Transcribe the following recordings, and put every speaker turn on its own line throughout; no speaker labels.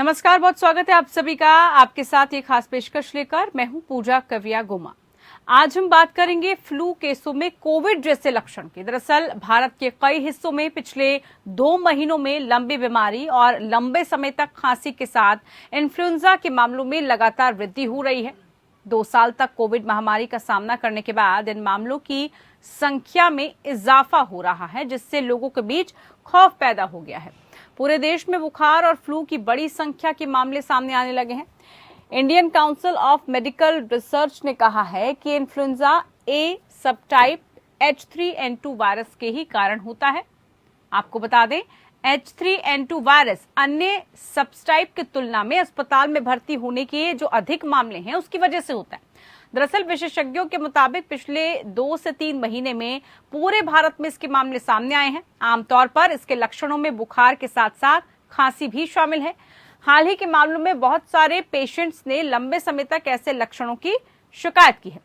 नमस्कार, बहुत स्वागत है आप सभी का। आपके साथ ये खास पेशकश लेकर मैं हूं पूजा कविया गुमा। आज हम बात करेंगे फ्लू केसों में कोविड जैसे लक्षण की। दरअसल भारत के कई हिस्सों में पिछले 2 महीनों में लंबी बीमारी और लंबे समय तक खांसी के साथ इन्फ्लुएंजा के मामलों में लगातार वृद्धि हो रही है। 2 साल तक कोविड महामारी का सामना करने के बाद इन मामलों की संख्या में इजाफा हो रहा है, जिससे लोगों के बीच खौफ पैदा हो गया है। पूरे देश में बुखार और फ्लू की बड़ी संख्या के मामले सामने आने लगे हैं। Indian council of medical research ने कहा है कि इन्फ्लुएंजा ए सबटाइप H3N2 वायरस के ही कारण होता है। आपको बता दें, H3N2 वायरस अन्य सबटाइप की तुलना में अस्पताल में भर्ती होने के जो अधिक मामले हैं उसकी वजह से होता है। दरअसल विशेषज्ञों के मुताबिक पिछले 2 से 3 महीने में पूरे भारत में इसके मामले सामने आए हैं। आमतौर पर इसके लक्षणों में बुखार के साथ साथ खांसी भी शामिल है। हाल ही के मामलों में बहुत सारे पेशेंट्स ने लंबे समय तक ऐसे लक्षणों की शिकायत की है।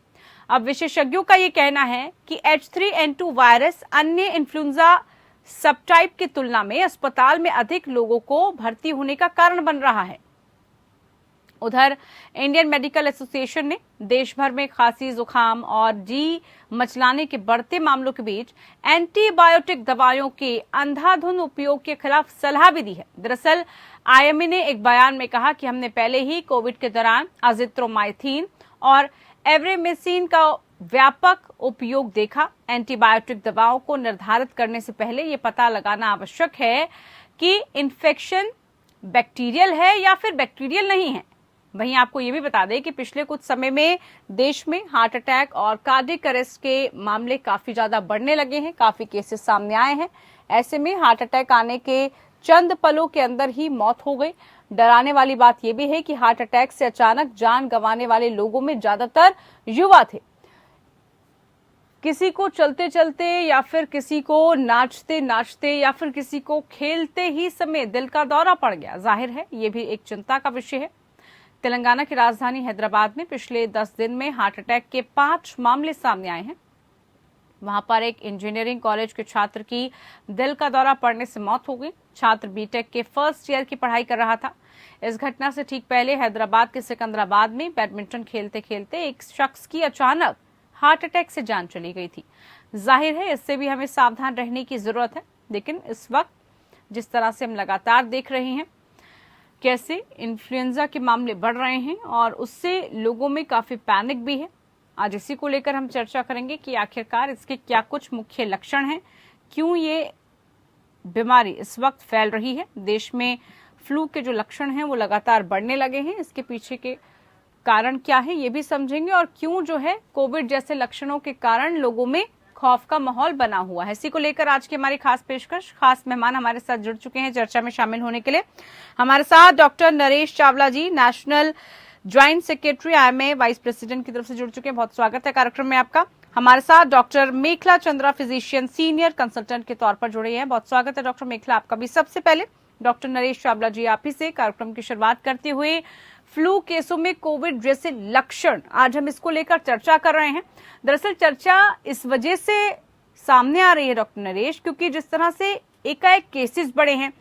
अब विशेषज्ञों का ये कहना है कि H3N2 वायरस अन्य इन्फ्लुएंजा सबटाइप की तुलना में अस्पताल में अधिक लोगों को भर्ती होने का कारण बन रहा है। उधर इंडियन मेडिकल एसोसिएशन ने देश भर में खांसी, जुकाम और जी मचलाने के बढ़ते मामलों के बीच एंटीबायोटिक दवाइयों के अंधाधुंध उपयोग के खिलाफ सलाह भी दी है। दरअसल आईएमए ने एक बयान में कहा कि हमने पहले ही कोविड के दौरान अजिथ्रोमाइसिन और एवरेमेसिन का व्यापक उपयोग देखा। एंटीबायोटिक दवाओं को निर्धारित करने से पहले ये पता लगाना आवश्यक है कि इन्फेक्शन बैक्टीरियल है या फिर बैक्टीरियल नहीं है। वहीं आपको ये भी बता दें कि पिछले कुछ समय में देश में हार्ट अटैक और कार्डियक अरेस्ट के मामले काफी ज्यादा बढ़ने लगे हैं। काफी केसेस सामने आए हैं। ऐसे में हार्ट अटैक आने के चंद पलों के अंदर ही मौत हो गई। डराने वाली बात यह भी है कि हार्ट अटैक से अचानक जान गंवाने वाले लोगों में ज्यादातर युवा थे। किसी को चलते चलते या फिर किसी को नाचते नाचते या फिर किसी को खेलते ही समय दिल का दौरा पड़ गया। जाहिर है ये भी एक चिंता का विषय है। तेलंगाना की राजधानी हैदराबाद में पिछले 10 दिन में हार्ट अटैक के 5 मामले सामने आए हैं। वहां पर एक इंजीनियरिंग कॉलेज के छात्र की दिल का दौरा पड़ने से मौत हो गई। छात्र बीटेक के फर्स्ट ईयर की पढ़ाई कर रहा था। इस घटना से ठीक पहले हैदराबाद के सिकंदराबाद में बैडमिंटन खेलते खेलते एक शख्स की अचानक हार्ट अटैक से जान चली गई थी। जाहिर है इससे भी हमें सावधान रहने की जरूरत है। लेकिन इस वक्त जिस तरह से हम लगातार देख रहे हैं कैसे इन्फ्लुएंजा के मामले बढ़ रहे हैं और उससे लोगों में काफी पैनिक भी है। आज इसी को लेकर हम चर्चा करेंगे कि आखिरकार इसके क्या कुछ मुख्य लक्षण हैं, क्यों ये बीमारी इस वक्त फैल रही है। देश में फ्लू के जो लक्षण हैं वो लगातार बढ़ने लगे हैं। इसके पीछे के कारण क्या है ये भी समझेंगे और क्यों जो है कोविड जैसे लक्षणों के कारण लोगों में खौफ का माहौल बना हुआ है। इसी को लेकर आज की हमारी खास पेशकश। खास मेहमान हमारे साथ जुड़ चुके हैं चर्चा में शामिल होने के लिए। हमारे साथ doctor Naresh Chawla ji, national joint secretary IMA vice president की तरफ से जुड़ चुके हैं। बहुत स्वागत है कार्यक्रम में आपका। हमारे साथ डॉक्टर मेखला चंद्रा, फिजिशियन सीनियर कंसल्टेंट के तौर पर जुड़े हैं। बहुत स्वागत है डॉक्टर मेखला आपका भी। सबसे पहले डॉक्टर नरेश चावला जी, आप ही से कार्यक्रम की शुरुआत करते हुए फ्लू केसों में कोविड जैसे लक्षण, आज हम इसको लेकर चर्चा कर रहे हैं। दरअसल चर्चा इस वजह से सामने आ रही है डॉक्टर नरेश, क्योंकि जिस तरह से एकाएक केसेस बढ़े हैं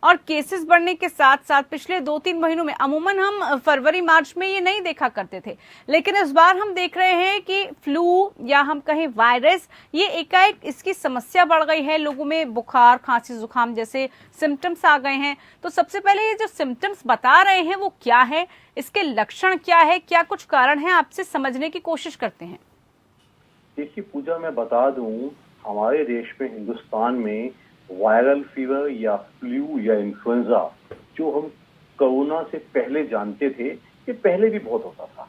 और केसेस बढ़ने के साथ साथ पिछले 2-3 महीनों में अमूमन हम फरवरी मार्च में ये नहीं देखा करते थे, लेकिन इस बार हम देख रहे हैं कि फ्लू या हम कहें वायरस, ये एकाएक इसकी समस्या बढ़ गई है। लोगों में बुखार, खांसी, जुकाम जैसे सिम्टम्स आ गए हैं। तो सबसे पहले ये जो सिम्टम्स बता रहे हैं वो क्या है, इसके लक्षण क्या है, क्या कुछ कारण है, आपसे समझने की कोशिश करते हैं।
देखिए पूजा, मैं बता दूं, हमारे देश में, हिंदुस्तान में वायरल फीवर या फ्लू या इन्फ्लुएंजा जो हम कोरोना से पहले जानते थे, ये पहले भी बहुत होता था।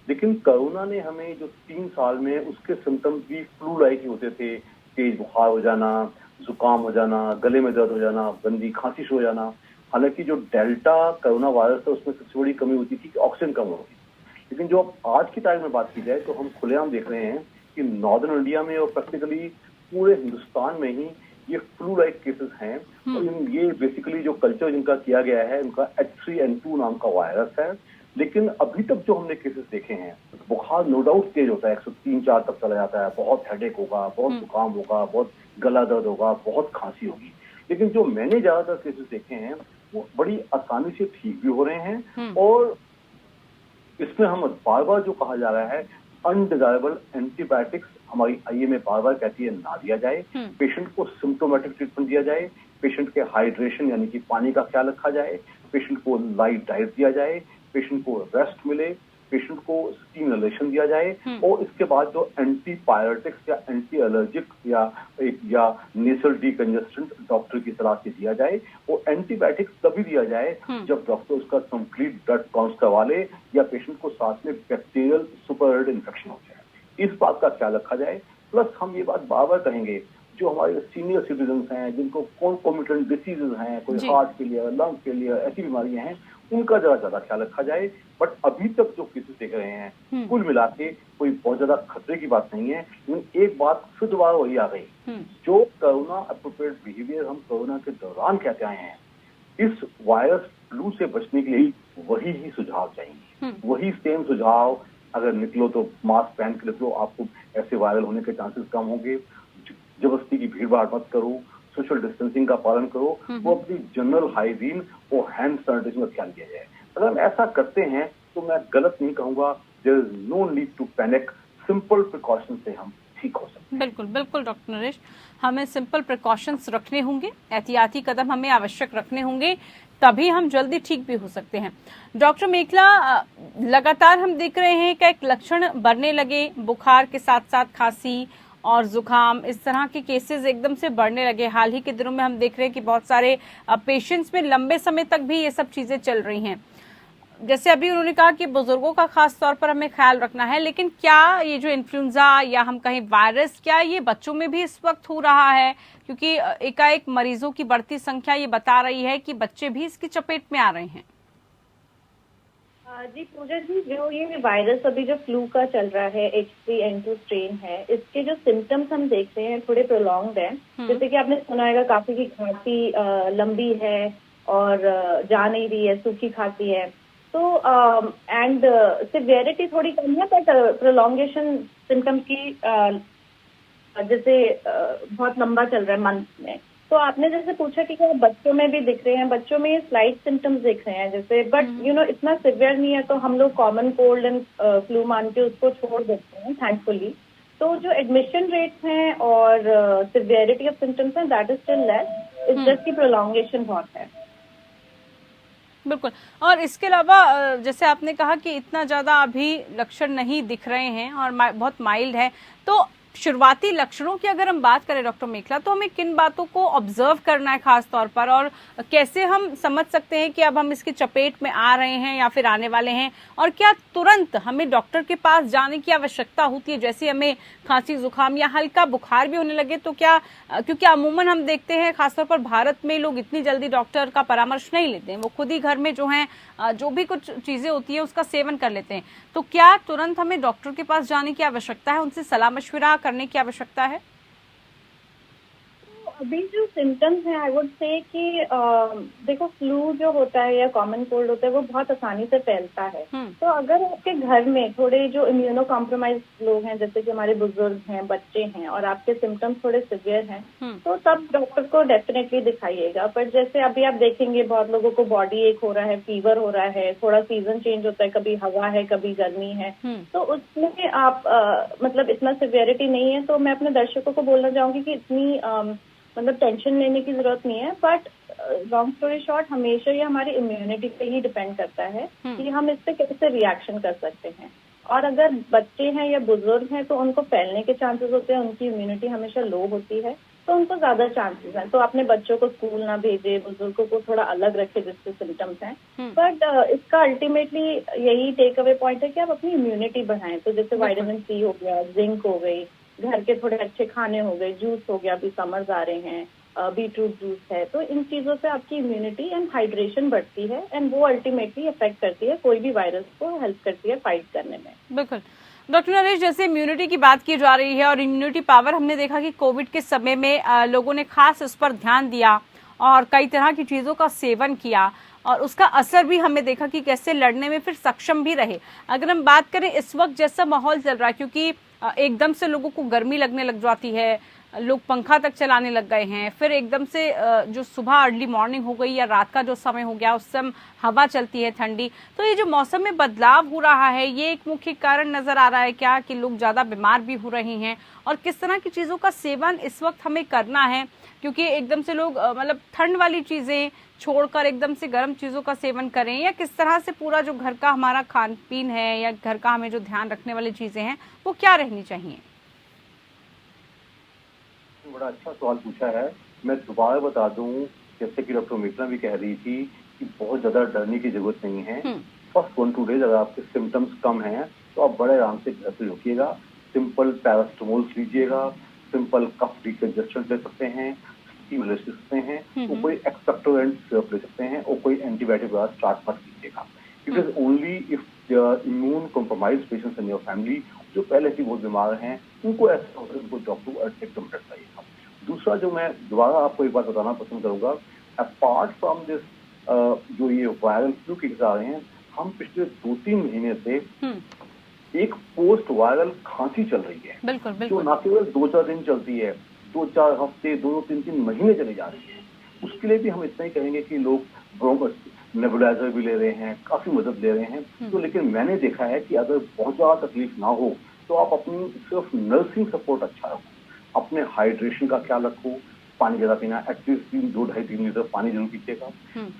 लेकिन कोरोना ने हमें जो 3 साल में, उसके सिम्टम्स भी फ्लू लाइक ही होते थे। तेज बुखार हो जाना, जुकाम हो जाना, गले में दर्द हो जाना, गंदी खांसी हो जाना। हालांकि जो डेल्टा कोरोना वायरस था उसमें सबसे बड़ी कमी होती थी कि ऑक्सीजन कम होती थी। लेकिन जो आज की तारीख में बात की जाए तो हम खुलेआम देख रहे हैं कि नॉर्दर्न इंडिया में और प्रैक्टिकली पूरे हिंदुस्तान में ही ये फ्लू लाइक केसेस हैं। और ये बेसिकली जो कल्चर जिनका किया गया है, उनका H3N2 नाम का वायरस है। लेकिन अभी तक जो हमने केसेस देखे हैं, बुखार नो डाउट तेज होता है, 103-4 तक चला जाता है, बहुत हेडेक होगा, बहुत जुकाम होगा, बहुत गला दर्द होगा, बहुत खांसी होगी। लेकिन जो मैंने ज्यादातर केसेस देखे हैं वो बड़ी आसानी से ठीक भी हो रहे हैं। और इसमें हम बार बार जो कहा जा रहा है अनडिजायरेबल एंटीबायोटिक्स हमारी आईएमए बार बार कहती है ना दिया जाए, पेशेंट को सिम्टोमेटिक ट्रीटमेंट दिया जाए, पेशेंट के हाइड्रेशन यानी कि पानी का ख्याल रखा जाए, पेशेंट को लाइट डाइट दिया जाए, पेशेंट को रेस्ट मिले, पेशेंट को स्टीम इनहेलेशन दिया जाए और इसके बाद जो एंटीबायोटिक्स या एंटी एलर्जिक या नेसल डीकंजेस्टेंट डॉक्टर की सलाह से दिया जाए। वो एंटीबायोटिक्स तभी दिया जाए जब डॉक्टर उसका कंप्लीट ब्लड काउंट करवा ले या पेशेंट को साथ में बैक्टीरियल सुपर इन्फेक्शन हो जाए, इस बात का ख्याल रखा जाए। प्लस हम ये बात बार बार कहेंगे, जो हमारे सीनियर सिटीजन हैं जिनको कॉन्कोमिटेंट डिसीजेज हैं, कोई हार्ट फेलियर, लंग फेलियर, ऐसी बीमारियां हैं, उनका जरा ज्यादा ख्याल रखा जाए। बट अभी तक जो केसेस देख रहे हैं कुल मिला के कोई बहुत ज्यादा खतरे की बात नहीं है। लेकिन एक बात फिर दोबारा वही आ गई, जो कोरोना अप्रोप्रिएट बिहेवियर हम कोरोना के दौरान कहते आए हैं, इस वायरस फ्लू से बचने के लिए वही ही सुझाव चाहिए, वही सेम सुझाव। अगर निकलो तो मास्क पहन के निकलो, आपको ऐसे वायरल होने के चांसेस कम होंगे। जबरदस्ती की भीड़ भाड़ मत करो, सोशल डिस्टेंसिंग का पालन करो, वो अपनी जनरल हाइजीन और हैंड सैनिटाइजेशन का ख्याल किया जाए। अगर हम ऐसा करते हैं तो मैं गलत नहीं कहूंगा, there is no need to panic, simple precaution से हम ठीक हो सकते हैं।
बिल्कुल बिल्कुल डॉक्टर नरेश, हमें सिंपल प्रिकॉशंस रखने होंगे, एहतियाती कदम हमें आवश्यक रखने होंगे, तभी हम जल्दी ठीक भी हो सकते हैं। डॉक्टर मेखला, लगातार हम देख रहे हैं कि एक लक्षण बढ़ने लगे, बुखार के साथ साथ खांसी और जुकाम, इस तरह के केसेस एकदम से बढ़ने लगे। हाल ही के दिनों में हम देख रहे हैं कि बहुत सारे पेशेंट्स में लंबे समय तक भी ये सब चीजें चल रही हैं। जैसे अभी उन्होंने कहा कि बुजुर्गों का खास तौर पर हमें ख्याल रखना है, लेकिन क्या ये जो इन्फ्लुएंजा या हम कहें वायरस, क्या ये बच्चों में भी इस वक्त हो रहा है? क्योंकि एकाएक मरीजों की बढ़ती संख्या ये बता रही है कि बच्चे भी इसकी चपेट में आ रहे हैं।
जी पूजा जी, जो ये वायरस अभी जो फ्लू का चल रहा है, H3N2 स्ट्रेन है, इसके जो सिम्टम्स हम देख रहे हैं थोड़े प्रोलॉन्ग्ड हैं। जैसे कि आपने सुना होगा काफी की खांसी लंबी है और जा नहीं रही है, सूखी खांसी है, तो एंड सिवियरिटी थोड़ी कम है, बट प्रोलॉन्गेशन सिम्टम्स की जैसे बहुत लंबा चल रहा है मंथ में। तो आपने जैसे पूछा कि क्या बच्चों में भी दिख रहे हैं, बच्चों में स्लाइट सिम्टम्स दिख रहे हैं जैसे, बट इतना सिवियर नहीं है, तो हम लोग कॉमन कोल्ड एंड फ्लू मान के उसको छोड़ देते हैं थैंकफुली। तो जो एडमिशन रेट्स हैं और सिवियरिटी ऑफ सिम्टम्स हैं, that is still less, it's just की प्रोलॉन्गेशन बहुत है।
बिल्कुल। और इसके अलावा जैसे आपने कहा कि इतना ज्यादा अभी लक्षण नहीं दिख रहे हैं और बहुत माइल्ड है, तो शुरुआती लक्षणों की अगर हम बात करें डॉक्टर मेखला, तो हमें किन बातों को ऑब्जर्व करना है खास तौर पर, और कैसे हम समझ सकते हैं कि अब हम इसकी चपेट में आ रहे हैं या फिर आने वाले हैं, और क्या तुरंत हमें डॉक्टर के पास जाने की आवश्यकता होती है? जैसे हमें खांसी जुकाम या हल्का बुखार भी होने लगे तो क्या, क्योंकि अमूमन हम देखते हैं खासतौर पर भारत में लोग इतनी जल्दी डॉक्टर का परामर्श नहीं लेते हैं, वो खुद ही घर में जो है जो भी कुछ चीजें होती है उसका सेवन कर लेते हैं, तो क्या तुरंत हमें डॉक्टर के पास जाने की आवश्यकता है, उनसे सलाह मशविरा करने की आवश्यकता है?
अभी जो सिम्टम्स हैं, आई वुड से कि देखो, फ्लू जो होता है या कॉमन कोल्ड होता है वो बहुत आसानी से फैलता है। तो अगर आपके घर में थोड़े जो इम्यूनो कॉम्प्रोमाइज लोग हैं, जैसे कि हमारे बुजुर्ग हैं, बच्चे हैं, और आपके सिम्टम्स थोड़े सिवियर हैं, तो तब डॉक्टर को डेफिनेटली दिखाइएगा। पर जैसे अभी आप देखेंगे बहुत लोगों को बॉडी एक हो रहा है, फीवर हो रहा है, थोड़ा सीजन चेंज होता है, कभी हवा है कभी गर्मी है, तो उसमें आप मतलब इतना सिवियरिटी नहीं है। तो मैं अपने दर्शकों को बोलना चाहूंगी कि इतनी मतलब टेंशन लेने की जरूरत नहीं है। बट लॉन्ग स्टोरी शॉर्ट, हमेशा ये हमारी इम्यूनिटी पे ही डिपेंड करता है कि हम इस पे कैसे रिएक्शन कर सकते हैं। और अगर बच्चे हैं या बुजुर्ग हैं तो उनको फैलने के चांसेस होते हैं, उनकी इम्यूनिटी हमेशा लो होती है, तो उनको ज्यादा चांसेस हैं। तो अपने बच्चों को स्कूल ना भेजे, बुजुर्गों को थोड़ा अलग रखे जिससे सिम्टम्स हैं। बट इसका अल्टीमेटली यही टेक अवे पॉइंट है कि आप अपनी इम्यूनिटी बढ़ाएं। तो जैसे विटामिन सी हो गया, जिंक हो गई, घर के थोड़े अच्छे खाने हो गए, जूस हो गया, अभी समर्स आ रहे हैं, बीटरूट जूस है, तो इन चीजों से आपकी इम्यूनिटी एंड हाइड्रेशन बढ़ती है, एंड वो अल्टीमेटली इफेक्ट करती है, कोई भी वायरस को हेल्प करती है फाइट करने में।
बिल्कुल डॉक्टर नरेश, जैसे इम्यूनिटी की बात की जा रही है और इम्यूनिटी पावर, हमने देखा कि कोविड के समय में लोगों ने खास उस पर ध्यान दिया और कई तरह की चीजों का सेवन किया, और उसका असर भी हमें देखा कि कैसे लड़ने में फिर सक्षम भी रहे। अगर हम बात करें इस वक्त जैसा माहौल चल रहा है, क्योंकि एकदम से लोगों को गर्मी लगने लग जाती है, लोग पंखा तक चलाने लग गए हैं, फिर एकदम से जो सुबह अर्ली मॉर्निंग हो गई या रात का जो समय हो गया उस समय हवा चलती है ठंडी, तो ये जो मौसम में बदलाव हो रहा है ये एक मुख्य कारण नजर आ रहा है क्या कि लोग ज्यादा बीमार भी हो रहे हैं, और किस तरह की चीजों का सेवन इस वक्त हमें करना है, क्योंकि एकदम से लोग मतलब ठंड वाली चीजें छोड़कर एकदम से गर्म चीजों का सेवन करें, या किस तरह से पूरा जो घर का हमारा खान पीन है या घर का हमें जो ध्यान रखने वाली चीजें हैं वो क्या रहनी चाहिए?
बड़ा अच्छा सवाल पूछा है। मैं दोबारा बता दूं, जैसे कि डॉक्टर मेघना भी कह रही थी कि बहुत ज्यादा डरने की जरूरत नहीं है। फर्स्ट 1-2 डेज अगर आपके सिम्टम्स कम हैं तो आप बड़े आराम से घर पे रुकिएगा, सिंपल पैरास्टामोल लीजिएगा, सिंपल कफ डिकंजेस्टेंट ले सकते हैं, स्टीम ले सकते हैं, और कोई एक्सपेक्टोरेंट सिरप ले सकते हैं, और कोई एंटीबायोटिक वगैरह स्टार्ट मत कीजिएगा। It is only if immune compromise patients in your family, जो पहले से बहुत बीमार हैं, उनको ऐसा होता है उनको डॉक्टर एकदम चाहिएगा। दूसरा जो मैं दोबारा आपको एक बात बताना पसंद करूंगा, अपार्ट फ्रॉम दिस जो ये वायरल फ्लू केस आ रहे हैं, हम पिछले 2-3 महीने से एक पोस्ट वायरल खांसी चल रही है।
बिल्कुल,
जो न केवल 2-4 दिन चलती है, 2-4 हफ्ते, 2-3 महीने चली जा रही है। उसके लिए भी हम इतना ही कहेंगे कि लोग नेबुलाइजर भी ले रहे हैं, काफी मदद ले रहे हैं। तो लेकिन मैंने देखा है कि अगर बहुत ज्यादा तकलीफ ना हो तो आप अपनी सिर्फ नर्सिंग सपोर्ट अच्छा रखो, अपने हाइड्रेशन का ख्याल रखो, पानी ज्यादा पीना, एटलीस्ट 2-2.5-3 लीटर पानी जरूर पीजिएगा,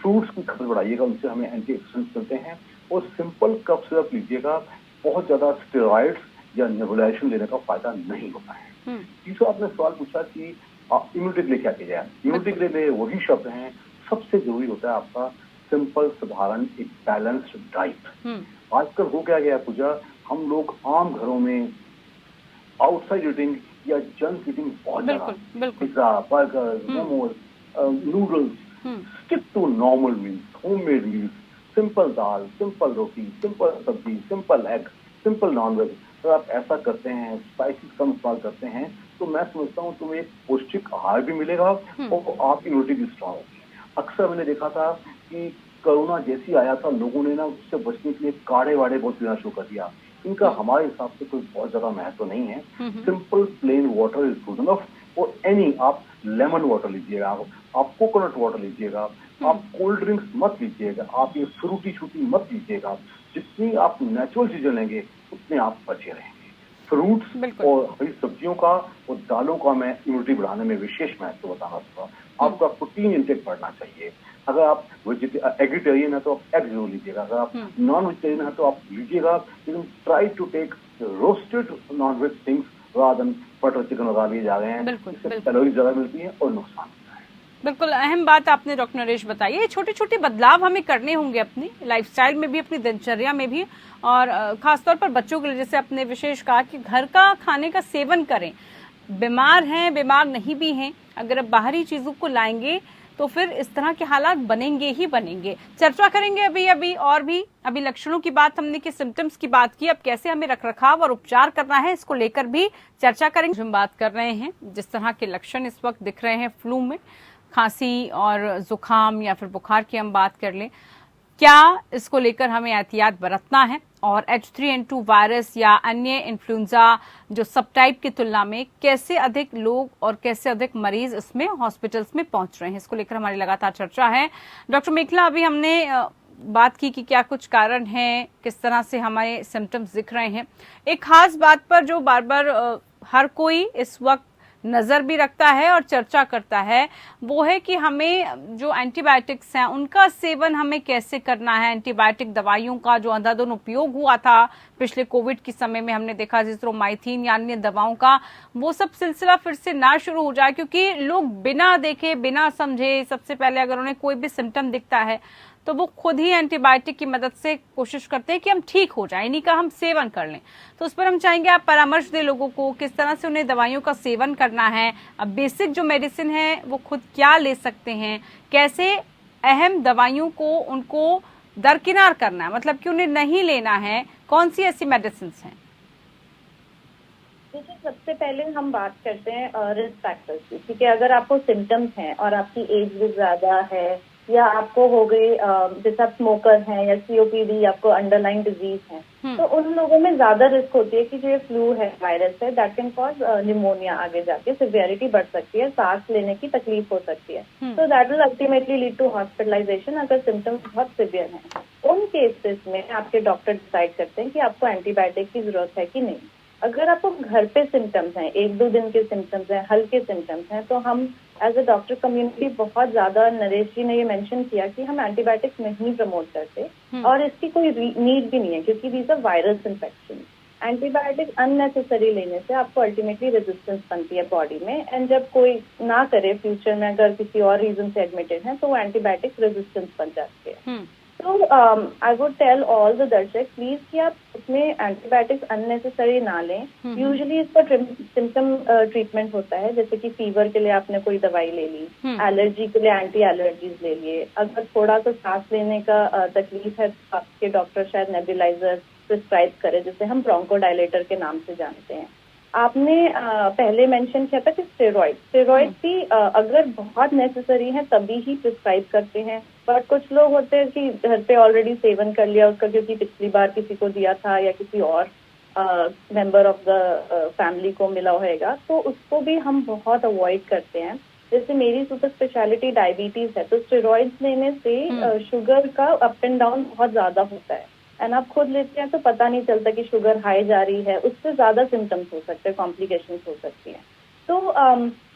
फ्रूट्स की खपत बढ़ाइएगा, उनसे हमें एंटीऑक्सीडेंट्स मिलते हैं, और सिंपल कफ सिरप लीजिएगा। बहुत ज्यादा स्टेरॉइड्स या नेबुलाइजेशन लेने का फायदा नहीं होता है। तीसरा आपने सवाल पूछा कि इम्यूनिटी के लिए क्या किया जाए। इम्यूनिटी के लिए वही शब्द हैं, सबसे जरूरी होता है आपका सिंपल साधारण एक बैलेंस्ड डाइट। आजकल हो क्या गया पूजा, हम लोग आम घरों में आउटसाइड ईटिंग या जंक ईटिंग बहुत ज्यादा, pizza, burger, momos, noodles. Stick to normal meals, homemade meals, simple dal, simple roti, simple sabzi, simple egg, simple non veg. अगर आप ऐसा करते हैं, स्पाइसेस कम इस्तेमाल करते हैं, तो मैं समझता हूँ तुम्हें एक पौष्टिक आहार भी मिलेगा और आप इम्यूनिटी भी स्ट्रॉन्ग होगी। अक्सर मैंने देखा था कि कोरोना जैसी आया था, लोगों ने ना उससे बचने के लिए काढ़े वाड़े बहुत पीना शुरू कर दिया। इनका हमारे हिसाब से कोई बहुत ज्यादा महत्व नहीं है। Simple plain water is good enough. और आप लेमन वाटर लीजिएगा, आप कोकोनट वाटर लीजिएगा, आप कोल्ड ड्रिंक्स मत लीजिएगा, आप ये फ्रूटी छूटी मत लीजिएगा। जितनी आप नेचुरल चीजें लेंगे उतने आप बचे रहेंगे। फ्रूट्स और हरी सब्जियों का और दालों का मैं इम्यूनिटी बढ़ाने में विशेष महत्व बताना चाहूंगा। आपका प्रोटीन इंटेक बढ़ना चाहिए। अगर आप एगिटेरियन है तो आप एग जरूर लीजिएगा, अगर आप नॉन वेजिटेरियन है तो आप लीजिएगा, लेकिन try to take roasted non veg things rather than butter chicken लगा लिए जा रहे हैं। इससे कैलोरी ज्यादा मिलती है और नुकसान होता है।
बिल्कुल अहम बात आपने डॉक्टर नरेश बताई है। छोटे छोटे बदलाव हमें करने होंगे अपनी लाइफस्टाइल में भी, अपनी दिनचर्या में भी, और खासतौर पर बच्चों के लिए जैसे आपने विशेष कहा कि घर का खाने का सेवन करें। बीमार हैं, बीमार नहीं भी हैं, अगर आप बाहरी चीजों को लाएंगे तो फिर इस तरह के हालात बनेंगे ही बनेंगे। चर्चा करेंगे अभी लक्षणों की बात हमने की, सिम्टम्स की बात की, अब कैसे हमें रखरखाव और उपचार करना है इसको लेकर भी चर्चा करेंगे। हम बात कर रहे हैं जिस तरह के लक्षण इस वक्त दिख रहे हैं फ्लू में, खांसी और जुकाम या फिर बुखार की हम बात कर लें, क्या इसको लेकर हमें एहतियात बरतना है, और H3N2 वायरस या अन्य इन्फ्लुएंजा जो सब टाइप की तुलना में कैसे अधिक लोग और कैसे अधिक मरीज इसमें हॉस्पिटल्स में पहुंच रहे हैं, इसको लेकर हमारी लगातार चर्चा है। डॉक्टर मेखला, अभी हमने बात की कि क्या कुछ कारण हैं, किस तरह से हमारे सिम्टम्स दिख रहे हैं। एक खास बात पर जो बार बार हर कोई इस वक्त नजर भी रखता है और चर्चा करता है, वो है कि हमें जो एंटीबायोटिक्स हैं उनका सेवन हमें कैसे करना है। एंटीबायोटिक दवाइयों का जो अंधाधुंध उपयोग हुआ था पिछले कोविड के समय में, हमने देखा जिथ्रोमाइसिन या अन्य दवाओं का, वो सब सिलसिला फिर से ना शुरू हो जाए, क्योंकि लोग बिना देखे बिना समझे, सबसे पहले अगर उन्हें कोई भी सिम्टम दिखता है तो वो खुद ही एंटीबायोटिक की मदद से कोशिश करते हैं कि हम ठीक हो जाए, इन्हीं का हम सेवन कर लें। तो उस पर हम चाहेंगे आप परामर्श दें लोगों को, किस तरह से उन्हें दवाइयों का सेवन करना है, अब बेसिक जो मेडिसिन है वो खुद क्या ले सकते हैं, कैसे अहम दवाइयों को उनको दरकिनार करना है, मतलब कि उन्हें नहीं लेना है, कौन सी ऐसी मेडिसिन हैं।
देखिए, सबसे पहले हम बात करते हैं रिस्क फैक्टर्स की। ठीक है, अगर आपको सिम्टम्स हैं और आपकी एज भी ज्यादा है या आपको हो गई जैसे आप स्मोकर हैं या COPD, आपको अंडरलाइन डिजीज है, तो उन लोगों में ज्यादा रिस्क होती है कि जो ये फ्लू है, वायरस है, दैट कैन कॉज निमोनिया, आगे जाके सिवियरिटी बढ़ सकती है, सांस लेने की तकलीफ हो सकती है। तो that will ultimately lead to hospitalisation अगर सिम्टम्स बहुत सिवियर हैं। उन केसेस में आपके डॉक्टर डिसाइड करते हैं कि आपको एंटीबायोटिक की जरूरत है कि नहीं। अगर आपको घर पे सिम्टम्स हैं, 1-2 दिन के सिम्टम्स हैं, हल्के सिम्टम्स हैं, तो हम एज अ डॉक्टर कम्युनिटी बहुत ज्यादा, नरेश जी ने ये मेंशन किया कि हम एंटीबायोटिक्स नहीं प्रमोट करते और इसकी कोई नीड भी नहीं है, क्योंकि these are virus infection. Antibiotic unnecessary लेने से आपको अल्टीमेटली रेजिस्टेंस बनती है बॉडी में, एंड जब कोई ना करे फ्यूचर में, अगर किसी और रीजन से एडमिटेड है, तो वो एंटीबायोटिक रेजिस्टेंस बन जाती है। तो I would tell all the दर्शक प्लीज कि आप उसमें एंटीबायोटिक्स अननेसेसरी ना लें। यूजुअली इसका सिम्टम ट्रीटमेंट होता है, जैसे कि फीवर के लिए आपने कोई दवाई ले ली, एलर्जी के लिए एंटी एलर्जीज ले लिए, अगर थोड़ा सा सांस लेने का तकलीफ है तो आपके डॉक्टर शायद नेबुलाइजर प्रिस्क्राइब करे, जिसे हम ब्रोंकोडायलेटर के नाम से जानते हैं। आपने पहले मेंशन किया था कि स्टेरॉइड भी अगर बहुत नेसेसरी है तभी ही प्रिस्क्राइब करते हैं, बट कुछ लोग होते हैं कि घर पे ऑलरेडी सेवन कर लिया उसका, क्योंकि पिछली बार किसी को दिया था या किसी और मेंबर ऑफ द फैमिली को मिला होगा, तो उसको भी हम बहुत अवॉइड करते हैं। जैसे मेरी सुपर स्पेशलिटी डायबिटीज है, तो स्टेरॉइड्स लेने से शुगर का अप एंड डाउन बहुत ज्यादा होता है, एंड आप खुद लेते हैं तो पता नहीं चलता कि शुगर हाई जा रही है, उससे ज्यादा सिम्टम्स हो सकते हैं, कॉम्प्लिकेशंस हो सकती हैं। तो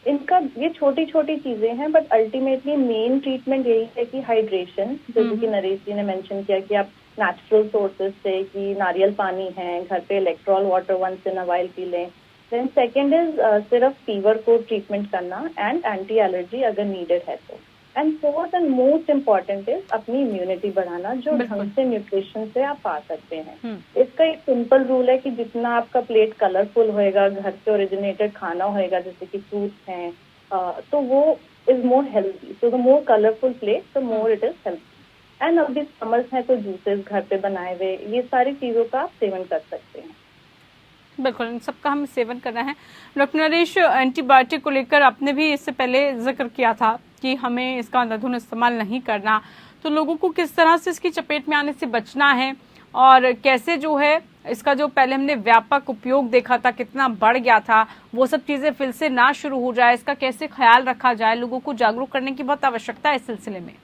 इनका ये छोटी छोटी चीजें हैं, बट अल्टीमेटली मेन ट्रीटमेंट यही है कि हाइड्रेशन, जैसे कि नरेश जी ने मेंशन किया कि आप नेचुरल सोर्सेज से, कि नारियल पानी है, घर पे Electral water once in a while पी लें। देन सेकेंड इज सिर्फ फीवर को ट्रीटमेंट करना एंड एंटी एलर्जी अगर नीडेड है तो। And fourth and most important is अपनी इम्यूनिटी बढ़ाना, जो ढंग से न्यूट्रिशन से आप पा सकते हैं। इसका एक सिंपल रूल है कि जितना आपका प्लेट कलरफुल होएगा, घर से ओरिजिनेटेड खाना होएगा, जैसे कि फ्रूट्स हैं, तो वो is more healthy. So the more colourful plate, the more it is healthy. And अभी समर्स हैं तो जूसेस घर पे बनाए हुए, ये सारी चीजों का आप सेवन कर सकते हैं।
बिल्कुल, इन सबका हमें सेवन करना है। डॉक्टर नरेश, एंटीबायोटिक को लेकर आपने भी इससे पहले जिक्र किया था कि हमें इसका अंधाधुंध इस्तेमाल नहीं करना, तो लोगों को किस तरह से इसकी चपेट में आने से बचना है और कैसे जो है इसका जो पहले हमने व्यापक उपयोग देखा था कितना बढ़ गया था, वो सब चीजें फिर से ना शुरू हो जाए, इसका कैसे ख्याल रखा जाए, लोगों को जागरूक करने की बहुत आवश्यकता है इस सिलसिले में।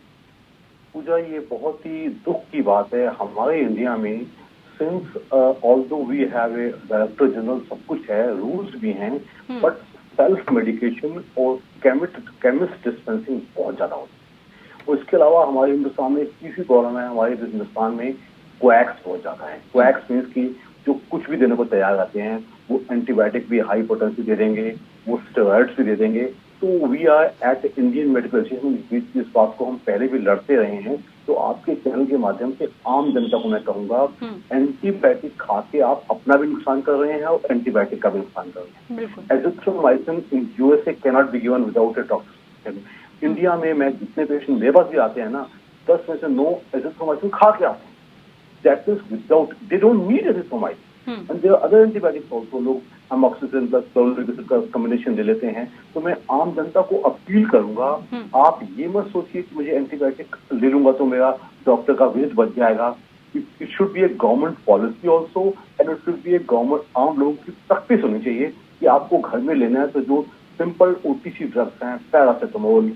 पूजा, ये बहुत ही दुख की बात है हमारे इंडिया में, since although we have a director general, सब कुछ है, रूल्स भी हैं, बट सेल्फ मेडिकेशन और केमिस्ट डिस्पेंसिंग बहुत ज्यादा होती है। और इसके अलावा हमारे हिंदुस्तान में, किसी दौर में हमारे हिंदुस्तान में क्वैक्स बहुत ज्यादा है। क्वैक्स मीन्स की जो कुछ भी देने को तैयार रहते हैं, वो एंटीबायोटिक भी हाई पोटेंसी दे देंगे, वो स्टेरॉइड्स भी दे देंगे। तो we are at Indian medical association इस बात को हम पहले भी लड़ते रहे हैं। तो आपके चैनल के माध्यम से आम जनता को मैं कहूंगा, एंटीबायोटिक खा के आप अपना भी नुकसान कर रहे हैं और एंटीबायोटिक का भी नुकसान कर रहे हैं। Azithromycin in USA cannot be given without A doctor. India में मैं जितने पेशेंट मेरे पास भी आते हैं ना, 10 में से 9 एजिथ्रोमाइसिन खा के आते हैं। That is without, they don't need azithromycin. And there are other antibiotics also. लोग अमॉक्सिसिलिन प्लस क्लोरोलिन का कॉम्बिनेशन ले लेते हैं। तो मैं आम जनता को अपील करूंगा, आप ये मत सोचिए कि मुझे एंटीबायोटिक ले लूंगा तो मेरा डॉक्टर का विजिट बच जाएगा। It should be A government policy also, and it should be A government, आम लोगों की प्रैक्टिस होनी चाहिए कि आपको घर में लेना है तो जो सिंपल OTC ड्रग्स हैं, पैरासिटामोल,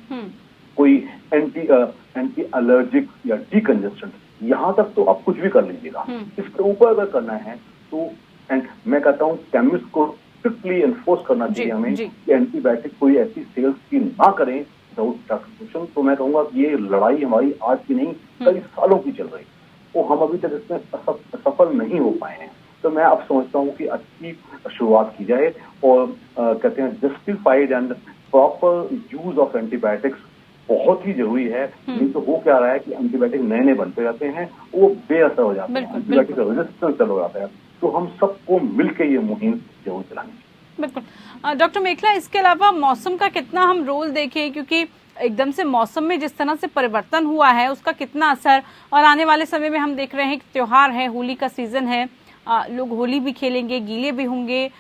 कोई एंटी एलर्जिक या डीकंजेस्टेंट, यहाँ तक तो आप कुछ भी कर लीजिएगा। इसके ऊपर अगर करना है तो, एंड मैं कहता हूँ केमिस्ट को स्ट्रिक्टली एनफोर्स करना चाहिए हमें कि एंटीबायोटिक कोई ऐसी सेल्स की ना करें विदाउट प्रिस्क्रिप्शन। तो मैं कहूंगा कि ये लड़ाई हमारी आज की नहीं, कई सालों की चल रही है, वो हम अभी तक इसमें सफल नहीं हो पाए हैं। तो मैं अब समझता हूँ कि अच्छी शुरुआत की जाए और कहते हैं justified and proper use of antibiotics बहुत ही जरूरी है। नहीं तो हो क्या रहा है कि एंटीबायोटिक नए नए बनते जाते हैं, वो बेअसर हो जाते हैं, एंटीबायोटिक का रेजिस्टेंस चल हो जाता है। तो हम सबको मिलकर ये मुहिम जरूर चलानी चाहिए।
बिल्कुल। डॉक्टर मेखला, इसके अलावा मौसम का कितना हम रोल देखें, क्योंकि एकदम से मौसम में जिस तरह से परिवर्तन हुआ है उसका कितना असर, और आने वाले समय में हम देख रहे हैं कि त्योहार है, होली का सीजन है, लोग होली भी खेलेंगे, गीले भी होंगे,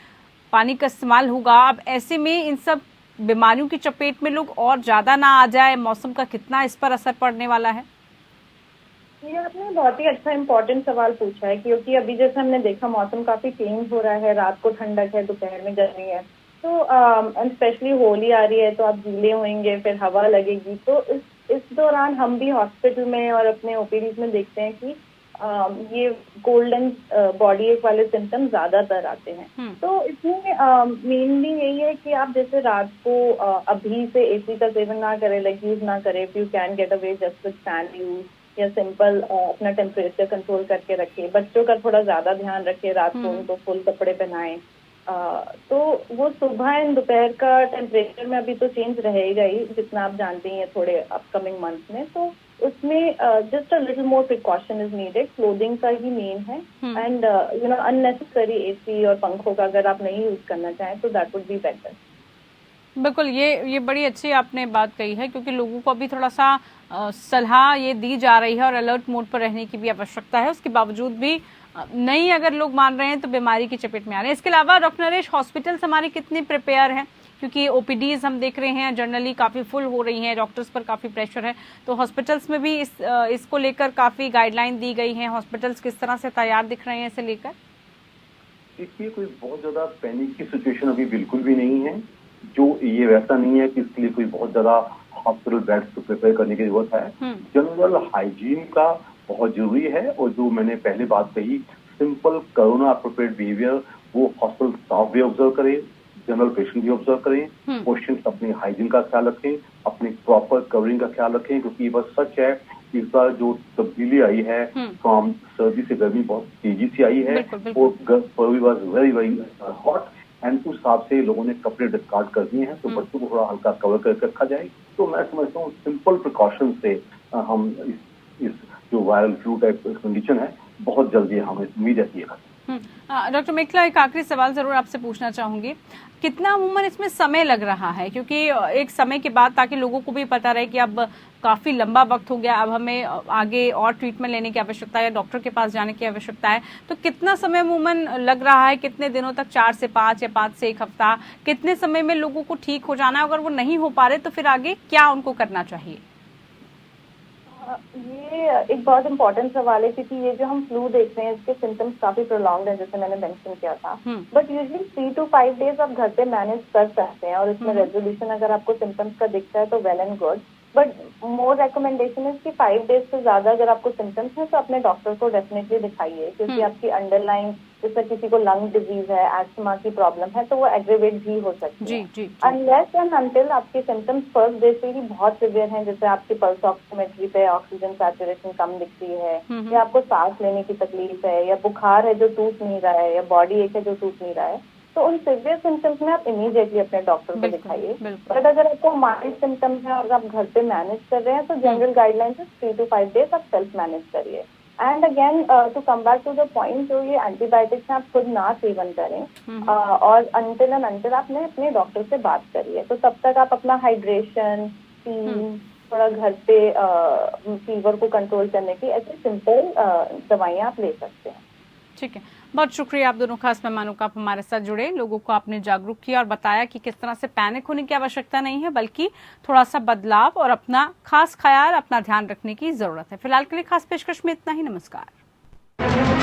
पानी का इस्तेमाल होगा। अब ऐसे में इन सब बीमारियों की चपेट में लोग और ज्यादा ना आ जाए, मौसम का कितना इस पर असर पड़ने वाला है?
ये आपने बहुत ही अच्छा इम्पोर्टेंट सवाल पूछा है, क्योंकि अभी जैसे हमने देखा मौसम काफी चेंज हो रहा है, रात को ठंडक है, दोपहर में गर्मी है। तो स्पेशली होली आ रही है तो आप गीले होंगे, फिर हवा लगेगी। तो इस दौरान हम भी हॉस्पिटल में और अपने ओपीडीज में देखते हैं कि ये कोल्ड एंड बॉडी एक वाले सिम्टम्स ज्यादातर आते हैं। तो इसमें मेनली यही है कि आप जैसे रात को अभी से एसी का सेवन ना करें, लाइक यूज ना करें। If you can get away just with fan use, या सिंपल अपना टेम्परेचर कंट्रोल करके रखें। बच्चों का थोड़ा ज्यादा ध्यान रखें, रात को उनको फुल कपड़े पहनाएं। तो वो सुबह एंड दोपहर का टेम्परेचर में अभी तो चेंज रहेगा ही, जितना आप जानते हैं थोड़े अपकमिंग मंथ में। तो उसमें just a little more precaution is needed. Clothing का ही मेन है, एंड अननेसेसरी एसी और पंखों का अगर आप नहीं यूज करना चाहें तो दैट वुड बी बेटर।
बिल्कुल, ये बड़ी अच्छी आपने बात कही है, क्योंकि लोगों को अभी थोड़ा सा सलाह ये दी जा रही है और अलर्ट मोड पर रहने की भी आवश्यकता है। उसके बावजूद भी नहीं अगर लोग मान रहे हैं तो बीमारी की चपेट में आ रहे हैं। इसके अलावा डॉक्टर नरेश, हॉस्पिटल्स हमारे कितने प्रिपेयर हैं? क्योंकि ओपीडीज हम देख रहे हैं जनरली काफी फुल हो रही हैं, डॉक्टर्स पर काफी प्रेशर है, तो हॉस्पिटल्स में भी इसको लेकर काफी गाइडलाइन दी गई हैं। हॉस्पिटल्स किस तरह से तैयार दिख रहे हैं इसे लेकर?
देखिए, कोई बहुत ज्यादा पैनिक की सिचुएशन अभी बिल्कुल भी नहीं है। जो ये वैसा नहीं है कि इसके लिए कोई बहुत ज्यादा हॉस्पिटल बेड्स को प्रिपेयर करने की जरूरत है। जनरल हाइजीन का बहुत जरूरी है, और जो मैंने पहले बात कही, सिंपल कोरोना अप्रोप्रिएट बिहेवियर वो हॉस्पिटल स्टाफ भी ऑब्जर्व करे, जनरल पेशेंट भी ऑब्जर्व करें, पेशेंट अपनी हाइजीन का ख्याल रखें, अपनी प्रॉपर कवरिंग का ख्याल रखें। क्योंकि ये बस सच है, इस बार जो तब्दीली आई है फ्रॉम सर्दी से गर्मी बहुत तेजी से आई है, और was very very hot, and उस हिसाब से लोगों ने कपड़े डिस्कार्ड कर दिए हैं। तो बच्चों को थोड़ा हल्का कवर करके रखा जाए। तो मैं समझता हूँ सिंपल प्रिकॉशन से हम इस जो वायरल फ्लू टाइप कंडीशन है बहुत जल्दी हमें उम्मीद है।
डॉक्टर मेखला, एक आखिरी सवाल जरूर आपसे पूछना चाहूंगी, कितना अमूमन इसमें समय लग रहा है? क्योंकि एक समय के बाद, ताकि लोगों को भी पता रहे कि अब काफी लंबा वक्त हो गया, अब हमें आगे और ट्रीटमेंट लेने की आवश्यकता है या डॉक्टर के पास जाने की आवश्यकता है, तो कितना समय अमूमन लग रहा है? कितने दिनों तक? 4 से 5 या 5 से 1 हफ्ता? कितने समय में लोगों को ठीक हो जाना है? अगर वो नहीं हो पा रहे तो फिर आगे क्या उनको करना चाहिए?
ये एक बहुत इंपॉर्टेंट सवाल है, क्योंकि ये जो हम फ्लू देख रहे हैं इसके सिम्टम्स काफी प्रोलॉन्ग्ड है, जैसे मैंने मेंशन किया था। बट यूजुअली 3 to 5 डेज आप घर पे मैनेज कर सकते हैं, और इसमें रेजोल्यूशन अगर आपको सिम्टम्स का दिखता है तो well and good. But more recommendation है कि 5 डेज से ज्यादा अगर आपको सिम्टम्स हैं तो अपने डॉक्टर को डेफिनेटली दिखाइए, क्योंकि आपकी अंडरलाइन, जैसे किसी को लंग डिजीज है, एस्थमा की प्रॉब्लम है, तो वो एग्रेवेट भी हो सकती है। अनलेस एंड अनटिल आपके सिम्टम्स फर्स्ट डे से ही बहुत सिवियर हैं, जैसे आपकी पल्स ऑक्सीमेट्री पे ऑक्सीजन सैचुरेशन कम दिखती है, या आपको सांस लेने की तकलीफ है, या बुखार है जो टूट नहीं रहा है, या बॉडी एक है जो टूट नहीं रहा है, तो उन सिवियर सिम्टम्स में आप इमीडिएटली अपने डॉक्टर को दिखाइए। बट अगर आपको माइल्ड सिम्टम्स है और आप घर पे मैनेज कर रहे हैं तो जनरल गाइडलाइंस 3 to 5 डेज आप सेल्फ मैनेज करिए। And again to come back to the point, जो ये एंटीबायोटिक्स आप खुद ना सेवन करें, और अनटिल आपने अपने डॉक्टर से बात करिए। तो तब तक आप अपना हाइड्रेशन, थोड़ा घर पे फीवर को कंट्रोल करने की ऐसे सिंपल दवाइयाँ आप ले सकते हैं।
ठीक है, बहुत शुक्रिया आप दोनों खास मेहमानों का, आप हमारे साथ जुड़े, लोगों को आपने जागरूक किया और बताया कि किस तरह से पैनिक होने की आवश्यकता नहीं है, बल्कि थोड़ा सा बदलाव और अपना खास ख्याल, अपना ध्यान रखने की जरूरत है। फिलहाल के लिए खास पेशकश में इतना ही। नमस्कार।